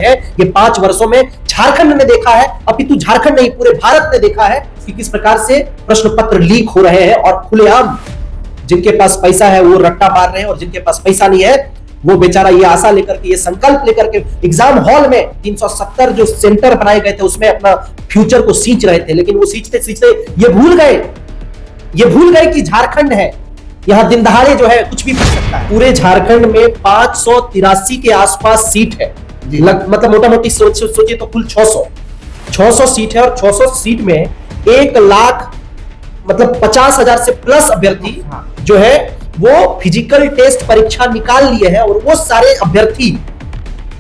है। ये 5 वर्षों में झारखंड ने देखा है, अपितु झारखंड नहीं पूरे भारत ने देखा है कि किस प्रकार से प्रश्न पत्र लीक हो रहे हैं और खुलेआम जिनके पास पैसा है वो रट्टा मार रहे हैं और जिनके पास पैसा नहीं है वो बेचारा ये आशा लेकर के, ये संकल्प लेकर के एग्जाम हॉल में 370 जो सेंटर बनाए गए थे उसमें अपना फ्यूचर को सींच रहे थे। लेकिन वो सींचते सींचते ये भूल गए कि झारखंड है, यहां दिन दहाड़े जो है कुछ भी कर सकता है। पूरे झारखंड में 583 के आसपास सीट है, मतलब मोटा मोटी सोचिए तो कुल 600 सीट है और 600 सीट में 1 लाख मतलब 50,000 से प्लस अभ्यर्थी जो है वो फिजिकल टेस्ट परीक्षा निकाल लिए हैं और वो सारे अभ्यर्थी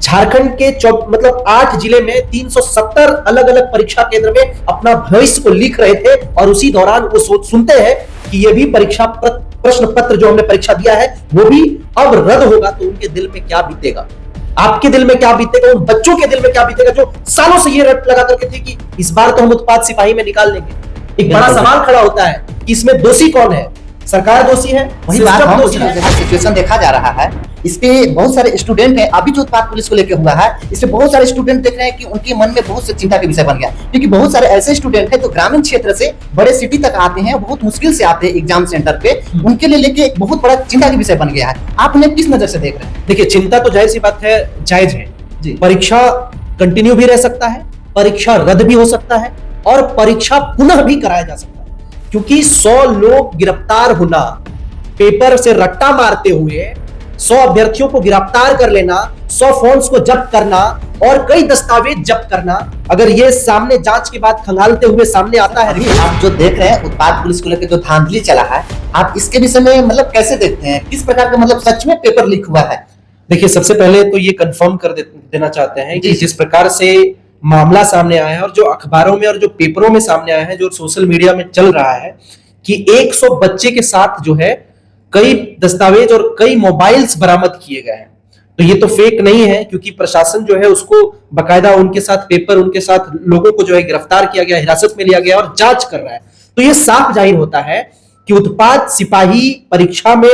झारखंड के मतलब 8 जिले में 370 अलग अलग परीक्षा केंद्र में अपना भविष्य को लिख रहे थे और उसी दौरान वो सुनते हैं कि ये भी परीक्षा प्रश्न पत्र जो हमने परीक्षा दिया है वो भी अब रद्द होगा, तो उनके दिल में क्या बीतेगा, आपके दिल में क्या बीतेगा, उन बच्चों के दिल में क्या बीतेगा जो सालों से ये रट लगा करके थे कि इस बार तो हम उत्पाद सिपाही में निकाल लेंगे। एक बड़ा सवाल खड़ा होता है कि इसमें दोषी कौन है, सरकार दोषी है, वही बात हम जैसा सिचुएशन देखा जा रहा है। इसके बहुत सारे स्टूडेंट हैं, अभी जो उत्पाद पुलिस को लेकर हुआ है इससे बहुत सारे स्टूडेंट देख रहे हैं कि उनके मन में बहुत से चिंता के विषय बन गया, क्योंकि बहुत सारे ऐसे स्टूडेंट हैं जो ग्रामीण क्षेत्र से बड़े सिटी तक आते हैं, बहुत मुश्किल से आते हैं एग्जाम सेंटर पे, उनके लिए लेके एक बहुत बड़ा चिंता का विषय बन गया है। आप उन्हें किस नजर से देख रहे हैं? देखिए, चिंता तो जाहिर सी बात है, जायज है जी। परीक्षा कंटिन्यू भी रह सकता है, परीक्षा रद्द भी हो सकता है और परीक्षा पुनः भी कराया जा सकता है, क्योंकि 100 लोग गिरफ्तार होना, पेपर से रट्टा मारते हुए 100 अभ्यर्थियों को गिरफ्तार कर लेना, 100 फोन्स को जब्त करना और कई दस्तावेज जब्त करना, अगर ये सामने जांच के बाद खंगालते हुए सामने आता है। आप जो देख रहे हैं उत्पाद पुलिस को लेकर जो धांधली चला है, आप इसके विषय में मतलब कैसे देखते हैं, किस प्रकार का मतलब सच में पेपर लीक हुआ है? देखिए, सबसे पहले तो ये कंफर्म कर देना चाहते हैं कि जिस प्रकार से मामला सामने आया है और जो अखबारों में और जो पेपरों में सामने आया है, जो सोशल मीडिया में चल रहा है कि 100 बच्चे के साथ जो है कई दस्तावेज और कई मोबाइल्स बरामद किए गए हैं, तो ये तो फेक नहीं है, क्योंकि प्रशासन जो है उसको बकायदा उनके साथ पेपर, उनके साथ लोगों को जो है गिरफ्तार किया गया, हिरासत में लिया गया और जांच कर रहा है। तो ये साफ जाहिर होता है कि उत्पाद सिपाही परीक्षा में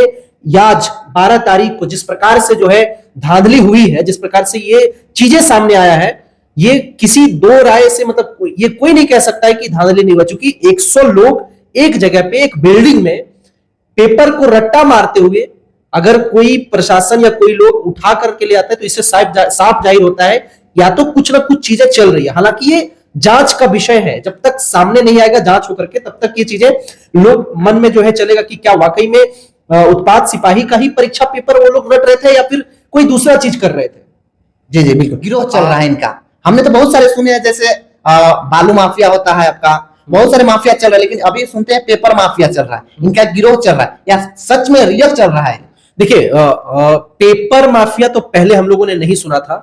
आज 12 तारीख को जिस प्रकार से जो है धांधली हुई है, जिस प्रकार से ये चीजें सामने आया है, ये किसी दो राय से मतलब ये कोई नहीं कह सकता है कि धांधली नहीं हुआ, चूंकि 100 लोग एक जगह पे एक बिल्डिंग में पेपर को रट्टा मारते हुए अगर कोई प्रशासन या कोई लोग उठा करके ले आता है तो इससे साफ जाहिर होता है या तो कुछ ना कुछ चीजें चल रही है। हालांकि ये जांच का विषय है, जब तक सामने नहीं आएगा जांच होकर के तब तक ये चीजें लोग मन में जो है चलेगा कि क्या वाकई में उत्पाद सिपाही का ही परीक्षा पेपर वो लोग रट रहे थे या फिर कोई दूसरा चीज कर रहे थे। जी जी बिल्कुल, गिरोह चल रहा है इनका। हमने तो बहुत सारे सुने हैं, जैसे बालू माफिया होता है आपका, बहुत सारे माफिया चल रहा है, लेकिन अभी सुनते हैं पेपर माफिया चल रहा है, इनका गिरोह चल रहा है, या सच में रियल चल रहा है? देखिए, पेपर माफिया तो पहले हम लोगों ने नहीं सुना था,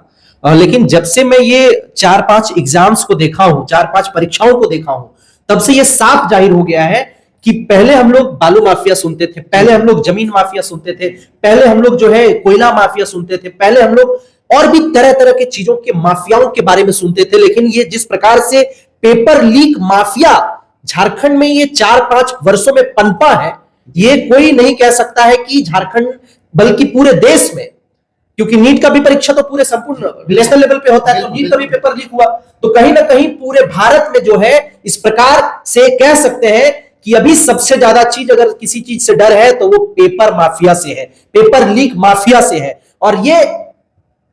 लेकिन जब से मैं ये 4-5 एग्जाम्स को देखा हूं, 4-5 परीक्षाओं को देखा हूं, तब से ये साफ जाहिर हो गया है कि पहले हम लोग बालू माफिया सुनते थे, पहले हम लोग जमीन माफिया सुनते थे, पहले हम लोग जो है कोयला माफिया सुनते थे, पहले हम लोग और भी तरह तरह के चीजों के माफियाओं के बारे में सुनते थे, लेकिन ये जिस प्रकार से पेपर लीक माफिया झारखंड में ये 4-5 वर्षों में पनपा है, ये कोई नहीं कह सकता है कि झारखंड बल्कि पूरे देश में, क्योंकि नीट का भी परीक्षा तो पूरे संपूर्ण नेशनल लेवल पे होता है, तो नीट का भी पेपर लीक हुआ, तो कहीं ना कहीं पूरे भारत में जो है इस प्रकार से कह सकते हैं कि अभी सबसे ज्यादा चीज अगर किसी चीज से डर है तो वो पेपर माफिया से है, पेपर लीक माफिया से है। और ये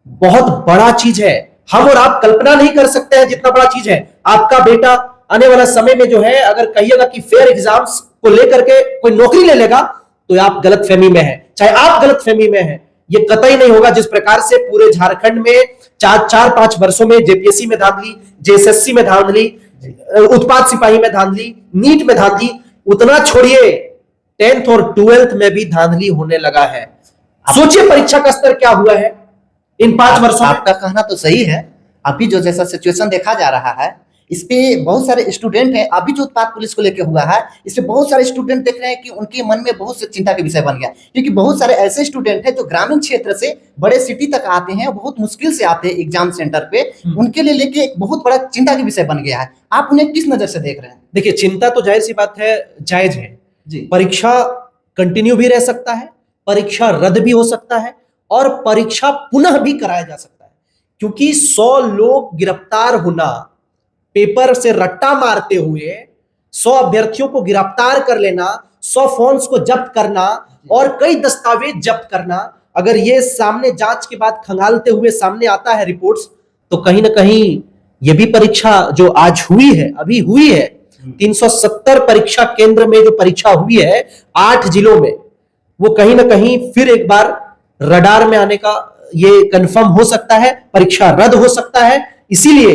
बहुत बड़ा चीज है, हम और आप कल्पना नहीं कर सकते हैं जितना बड़ा चीज है। आपका बेटा आने वाला समय में जो है अगर कहिएगा कि फेयर एग्जाम्स को लेकर के कोई नौकरी ले लेगा तो आप गलतफहमी में हैं, चाहे आप गलतफहमी में हैं, ये कतई नहीं होगा। जिस प्रकार से पूरे झारखंड में 4-5 वर्षों में जेपीएससी में धांधली, जेएसएससी में धांधली, उत्पाद सिपाही में धांधली, नीट में धांधली, उतना छोड़िए 10th और 12th में भी धांधली होने लगा है। सोचिए परीक्षा का स्तर क्या हुआ है इन 5 वर्षों में। आपका कहना तो सही है, अभी जो जैसा सिचुएशन देखा जा रहा है इस पे बहुत सारे स्टूडेंट हैं, अभी जो उत्पाद पुलिस को लेकर हुआ है इससे बहुत सारे स्टूडेंट देख रहे हैं कि उनके मन में बहुत से चिंता के विषय बन गया, क्योंकि बहुत सारे ऐसे स्टूडेंट हैं जो ग्रामीण क्षेत्र से बड़े सिटी तक आते हैं, बहुत मुश्किल से आते हैं एग्जाम सेंटर पे, उनके लिए लेके एक बहुत बड़ा चिंता के विषय बन गया है। आप उन्हें किस नजर से देख रहे हैं? देखिए, चिंता तो जाहिर सी बात है, जायज है जी। परीक्षा कंटिन्यू भी रह सकता है, परीक्षा रद्द भी हो सकता है और परीक्षा पुनः भी कराया जा सकता है, क्योंकि 100 लोग गिरफ्तार होना, पेपर से रट्टा मारते हुए 100 अभ्यर्थियों को गिरफ्तार कर लेना, 100 फोन्स को जब्त करना और कई दस्तावेज जब्त करना, अगर ये सामने जांच के बाद खंगालते हुए सामने आता है रिपोर्ट्स, तो कहीं ना कहीं ये भी परीक्षा जो आज हुई है, अभी हुई है 370 परीक्षा केंद्र में जो परीक्षा हुई है 8 जिलों में, वो कहीं ना कहीं फिर एक बार रडार में आने का ये कंफर्म हो सकता है, परीक्षा रद्द हो सकता है। इसीलिए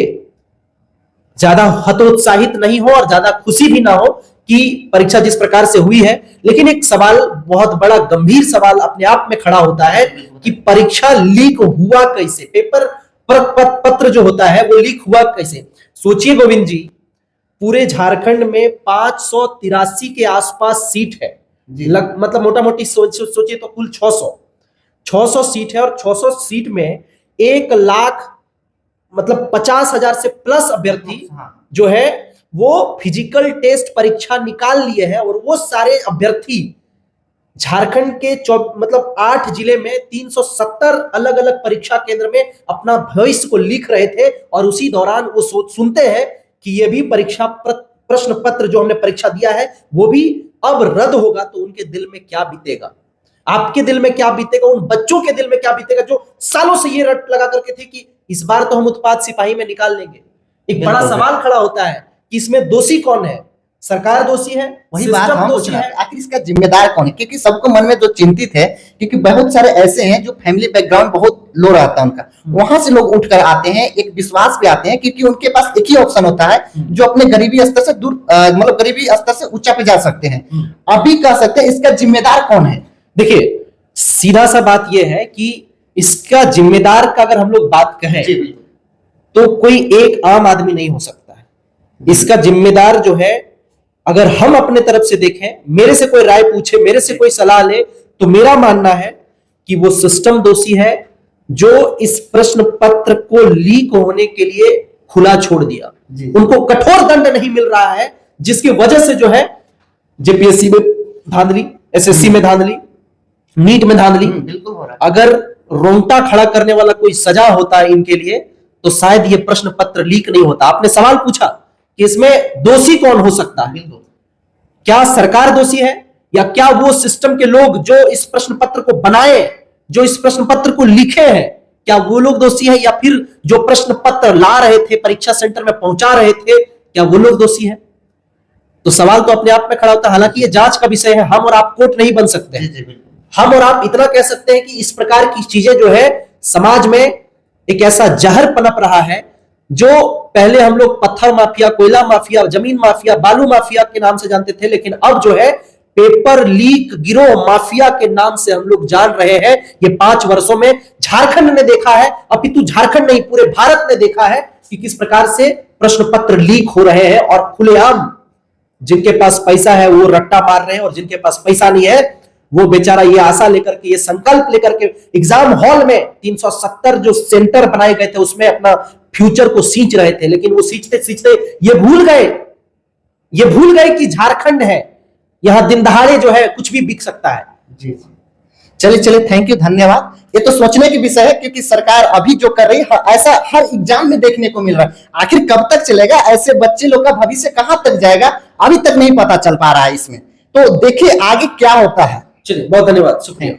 ज्यादा हतोत्साहित नहीं हो और ज्यादा खुशी भी ना हो कि परीक्षा जिस प्रकार से हुई है। लेकिन एक सवाल, बहुत बड़ा गंभीर सवाल अपने आप में खड़ा होता है कि परीक्षा लीक हुआ कैसे, पेपर पत्र जो होता है वो लीक हुआ कैसे। सोचिए गोविंद जी, पूरे झारखंड में 583 के आसपास सीट है, मतलब मोटा मोटी सोचिए तो कुल 600 सीट है, और 600 सीट में 1 लाख मतलब 50,000 से प्लस अभ्यर्थी जो है वो फिजिकल टेस्ट परीक्षा निकाल लिए हैं। और वो सारे अभ्यर्थी झारखंड के मतलब 8 जिले में 370 अलग अलग परीक्षा केंद्र में अपना भविष्य को लिख रहे थे, और उसी दौरान वो सुनते हैं कि ये भी परीक्षा प्रश्न पत्र जो हमने परीक्षा दिया है वो भी अब रद्द होगा। तो उनके दिल में क्या बीतेगा, आपके दिल में क्या बीतेगा, उन बच्चों के दिल में क्या बीतेगा जो सालों से ये रट लगा करके थे कि इस बार तो हम उत्पाद सिपाही में निकाल लेंगे। एक बड़ा सवाल खड़ा होता है कि इसमें दोषी कौन है, सरकार दोषी है, वही बात हम पूछ रहे हैं, आखिर इसका जिम्मेदार कौन है? क्योंकि सबको मन में जो चिंतित है, क्योंकि बहुत सारे ऐसे हैं जो फैमिली बैकग्राउंड बहुत लो रहता है उनका, वहां से लोग उठकर आते हैं, एक विश्वास पे आते हैं, क्योंकि उनके पास एक ही ऑप्शन होता है जो अपने गरीबी स्तर से दूर मतलब गरीबी स्तर से ऊंचा पे जा सकते हैं। अभी कह सकते हैं इसका जिम्मेदार कौन है? देखिए, सीधा सा बात यह है कि इसका जिम्मेदार का अगर हम लोग बात कहें तो कोई एक आम आदमी नहीं हो सकता है। इसका जिम्मेदार जो है, अगर हम अपने तरफ से देखें, मेरे से कोई राय पूछे, मेरे से कोई सलाह ले, तो मेरा मानना है कि वो सिस्टम दोषी है जो इस प्रश्न पत्र को लीक होने के लिए खुला छोड़ दिया। उनको कठोर दंड नहीं मिल रहा है, जिसकी वजह से जो है जेपीएससी में धांधली, एसएससी में धांधली, नीट में धांधली, बिल्कुल हो रहा है। अगर रोंगटा खड़ा करने वाला कोई सजा होता है इनके लिए, तो शायद ये प्रश्न पत्र लीक नहीं होता। आपने सवाल पूछा कि इसमें दोषी कौन हो सकता है, क्या सरकार दोषी है या क्या वो सिस्टम के लोग जो इस प्रश्न पत्र को बनाए, जो इस प्रश्न पत्र को लिखे हैं, क्या वो लोग दोषी है, या फिर जो प्रश्न पत्र ला रहे थे, परीक्षा सेंटर में पहुंचा रहे थे, क्या वो लोग दोषी है? तो सवाल तो अपने आप में खड़ा होता है। हालांकि ये जांच का विषय है, हम और आप कोर्ट नहीं बन सकते हैं। हम और आप इतना कह सकते हैं कि इस प्रकार की चीजें जो है समाज में एक ऐसा जहर पनप रहा है, जो पहले हम लोग पत्थर माफिया, कोयला माफिया, जमीन माफिया, बालू माफिया के नाम से जानते थे, लेकिन अब जो है पेपर लीक गिरोह माफिया के नाम से हम लोग जान रहे हैं। ये 5 वर्षों में झारखंड ने देखा है, अपितु झारखंड नहीं पूरे भारत ने देखा है कि किस प्रकार से प्रश्न पत्र लीक हो रहे हैं, और खुलेआम जिनके पास पैसा है वो रट्टा मार रहे हैं, और जिनके पास पैसा नहीं है वो बेचारा ये आशा लेकर के, ये संकल्प लेकर के एग्जाम हॉल में 370 जो सेंटर बनाए गए थे उसमें अपना फ्यूचर को सींच रहे थे। लेकिन वो सींचते सींचते ये भूल गए कि झारखंड है, यहां दिन दहाड़े जो है कुछ भी बिक सकता है। जी, चलिए, थैंक यू, धन्यवाद। ये तो सोचने की विषय है, क्योंकि सरकार अभी जो कर रही है ऐसा हर एग्जाम में देखने को मिल रहा है। आखिर कब तक चलेगा? ऐसे बच्चे लोग का भविष्य कहां तक जाएगा, अभी तक नहीं पता चल पा रहा है इसमें। तो देखिए आगे क्या होता है। चलिए, बहुत धन्यवाद, शुक्रिया।